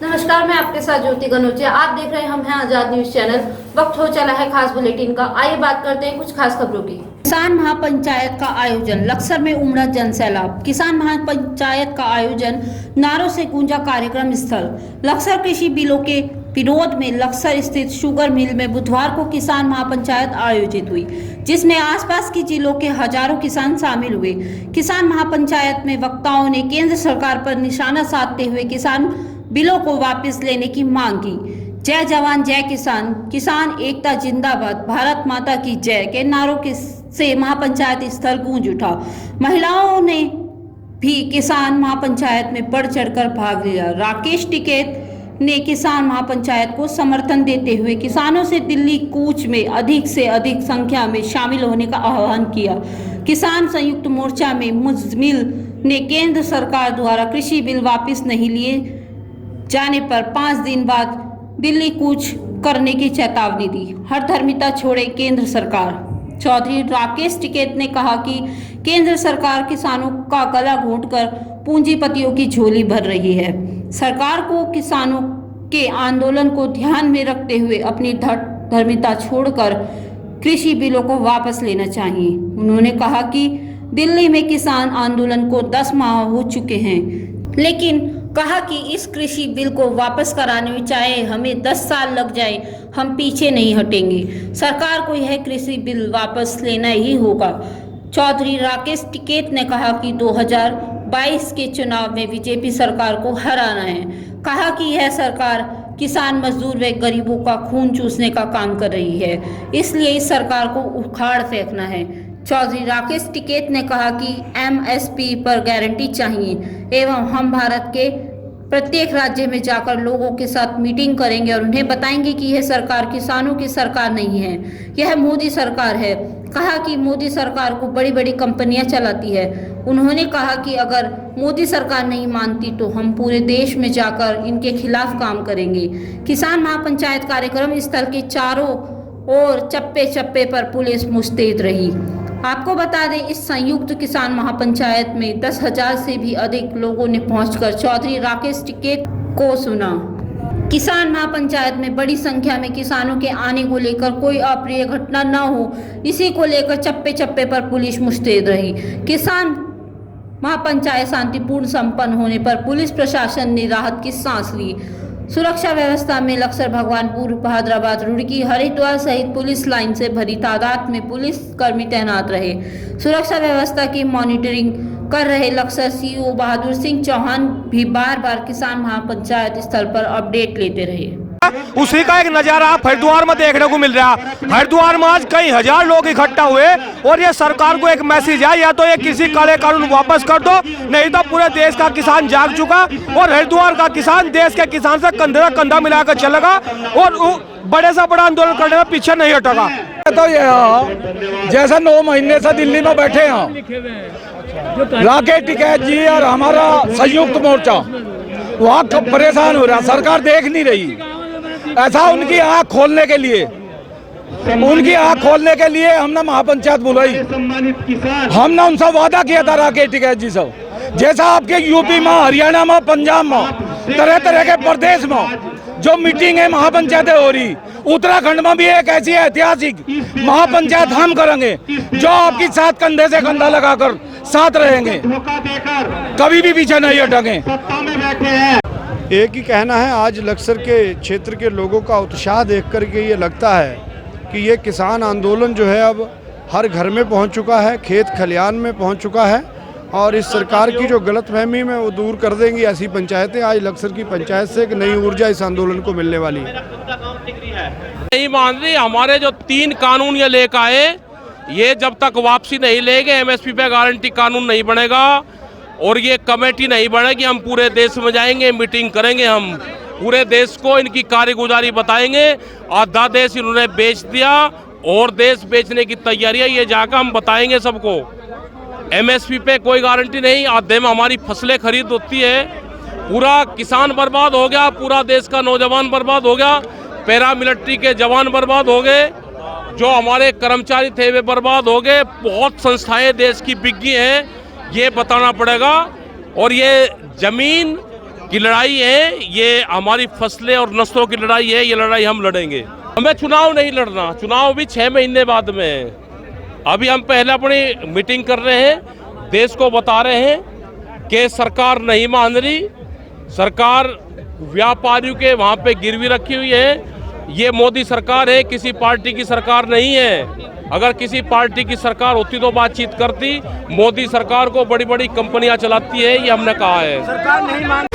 नमस्कार, मैं आपके साथ ज्योति गनोचिया। आप देख रहे हैं हम हैं आजाद न्यूज चैनल। वक्त हो चला है खास बुलेटिन का। आइए बात करते हैं कुछ खास खबरों की। किसान महापंचायत का आयोजन, लक्सर में उमड़ा जन सैलाब। किसान महापंचायत का आयोजन, नारों से गूंजा कार्यक्रम स्थल। लक्सर कृषि बिलों के विरोध में लक्सर स्थित शुगर मिल में बुधवार को किसान महापंचायत आयोजित हुई, जिसमें आसपास के जिलों के हजारों किसान शामिल हुए। किसान महापंचायत में वक्ताओं ने केंद्र सरकार पर निशाना साधते हुए किसान बिलों को वापस लेने की मांग की। जय जवान जय किसान, किसान एकता जिंदाबाद, भारत माता की जय के नारों के से महापंचायत स्थल गूंज उठा। महिलाओं ने भी किसान महापंचायत में बढ़ चढ़कर भाग लिया। राकेश टिकैत ने किसान महापंचायत को समर्थन देते हुए किसानों से दिल्ली कूच में अधिक से अधिक संख्या में शामिल होने का आह्वान किया। किसान संयुक्त मोर्चा में मुजमिल ने केंद्र सरकार द्वारा कृषि बिल वापस नहीं लिए जाने पर 5 दिन बाद दिल्ली कूच करने की चेतावनी दी। हर धर्मिता छोड़े केंद्र सरकार। चौधरी राकेश टिकैत ने कहा कि केंद्र सरकार किसानों का गला घोंटकर पूंजीपतियों की झोली भर रही है। सरकार को किसानों के आंदोलन को ध्यान में रखते हुए अपनी धर्मिता छोड़कर कृषि बिलों को वापस लेना चाहिए। उन्होंने कहा कि दिल्ली में किसान आंदोलन को 10 माह हो चुके हैं, लेकिन कहा कि इस कृषि बिल को वापस कराने में चाहे हमें 10 साल लग जाए, हम पीछे नहीं हटेंगे। सरकार को यह कृषि बिल वापस लेना ही होगा। चौधरी राकेश टिकैत ने कहा कि 2022 के चुनाव में बीजेपी सरकार को हराना है। कहा कि यह सरकार किसान, मजदूर व गरीबों का खून चूसने का काम कर रही है, इसलिए इस सरकार को उखाड़ फेंकना है। चौधरी राकेश टिकैत ने कहा कि एमएसपी पर गारंटी चाहिए एवं हम भारत के प्रत्येक राज्य में जाकर लोगों के साथ मीटिंग करेंगे और उन्हें बताएंगे कि यह सरकार किसानों की सरकार नहीं है, यह मोदी सरकार है। कहा कि मोदी सरकार को बड़ी बड़ी कंपनियां चलाती है। उन्होंने कहा कि अगर मोदी सरकार नहीं मानती तो हम पूरे देश में जाकर इनके खिलाफ काम करेंगे। किसान महापंचायत कार्यक्रम स्थल के चारों ओर चप्पे चप्पे पर पुलिस मुस्तैद रही। आपको बता दें, इस संयुक्त किसान महापंचायत में 10,000 से भी अधिक लोगों ने पहुंचकर चौधरी राकेश टिकैत को सुना। किसान महापंचायत में बड़ी संख्या में किसानों के आने को लेकर कोई अप्रिय घटना न हो, इसी को लेकर चप्पे चप्पे पर पुलिस मुस्तैद रही। किसान महापंचायत शांतिपूर्ण संपन्न होने पर पुलिस प्रशासन ने राहत की सांस ली। सुरक्षा व्यवस्था में लक्सर, भगवानपुर, बहादुराबाद, रुड़की, हरिद्वार सहित पुलिस लाइन से भरी तादाद में पुलिस कर्मी तैनात रहे। सुरक्षा व्यवस्था की मॉनिटरिंग कर रहे लक्सर सीईओ बहादुर सिंह चौहान भी बार बार किसान महापंचायत स्थल पर अपडेट लेते रहे। उसी का एक नजारा हरिद्वार में देखने को मिल रहा। हरिद्वार में आज कई हजार लोग इकट्ठा हुए और ये सरकार को एक मैसेज है, या तो ये किसी काले कानून वापस कर दो, नहीं तो पूरे देश का किसान जाग चुका और हरिद्वार का किसान देश के किसान से कंधे से कंधा मिलाकर चलेगा और बड़े से बड़ा आंदोलन करने में पीछे नहीं हटेगा। तो ये जैसे 9 महीने से दिल्ली में बैठे हैं राकेश टिकैत जी और हमारा संयुक्त मोर्चा, वहाँ परेशान हो रहा, सरकार देख नहीं रही। ऐसा उनकी आँख खोलने के लिए हमने महापंचायत बुलाई। हमने उनसे वादा किया था राकेश टिकैत जी से, जैसा आपके यूपी में, हरियाणा में, पंजाब में, तरह तरह के प्रदेश में जो मीटिंग है महापंचायतें हो रही, उत्तराखंड में भी एक ऐसी ऐतिहासिक महापंचायत हम करेंगे जो आपकी साथ कंधे से कंधा लगाकर साथ रहेंगे, कभी भी पीछे नहीं हटेंगे। एक ही कहना है, आज लक्सर के क्षेत्र के लोगों का उत्साह देख कर के ये लगता है कि ये किसान आंदोलन जो है अब हर घर में पहुंच चुका है, खेत खलियान में पहुंच चुका है और इस सरकार की जो गलतफहमी में वो दूर कर देंगी ऐसी पंचायतें। आज लक्सर की पंचायत से एक नई ऊर्जा इस आंदोलन को मिलने वाली है। नहीं मान रही, हमारे जो 3 कानून ये लेकर आए, ये जब तक वापसी नहीं लेंगे, एमएसपी पे गारंटी कानून नहीं बनेगा और ये कमेटी नहीं बनेगी, हम पूरे देश में जाएंगे, मीटिंग करेंगे, हम पूरे देश को इनकी कारगुजारी बताएंगे। आधा देश इन्होंने बेच दिया और देश बेचने की तैयारी है, ये जाकर हम बताएंगे सबको। एमएसपी पे कोई गारंटी नहीं, आधे में हमारी फसलें खरीद होती है, पूरा किसान बर्बाद हो गया, पूरा देश का नौजवान बर्बाद हो गया, पैरामिलिट्री के जवान बर्बाद हो गए, जो हमारे कर्मचारी थे वे बर्बाद हो गए, बहुत संस्थाएं देश की बिक गई हैं, ये बताना पड़ेगा। और ये जमीन की लड़ाई है, ये हमारी फसलें और नस्लों की लड़ाई है, ये लड़ाई हम लड़ेंगे। हमें चुनाव नहीं लड़ना, चुनाव भी 6 महीने बाद में है। अभी हम पहले अपनी मीटिंग कर रहे हैं, देश को बता रहे हैं कि सरकार नहीं मान रही, सरकार व्यापारियों के वहाँ पे गिरवी रखी हुई है। ये मोदी सरकार है, किसी पार्टी की सरकार नहीं है। अगर किसी पार्टी की सरकार होती तो बातचीत करती। मोदी सरकार को बड़ी बड़ी कंपनियां चलाती है, ये हमने कहा है।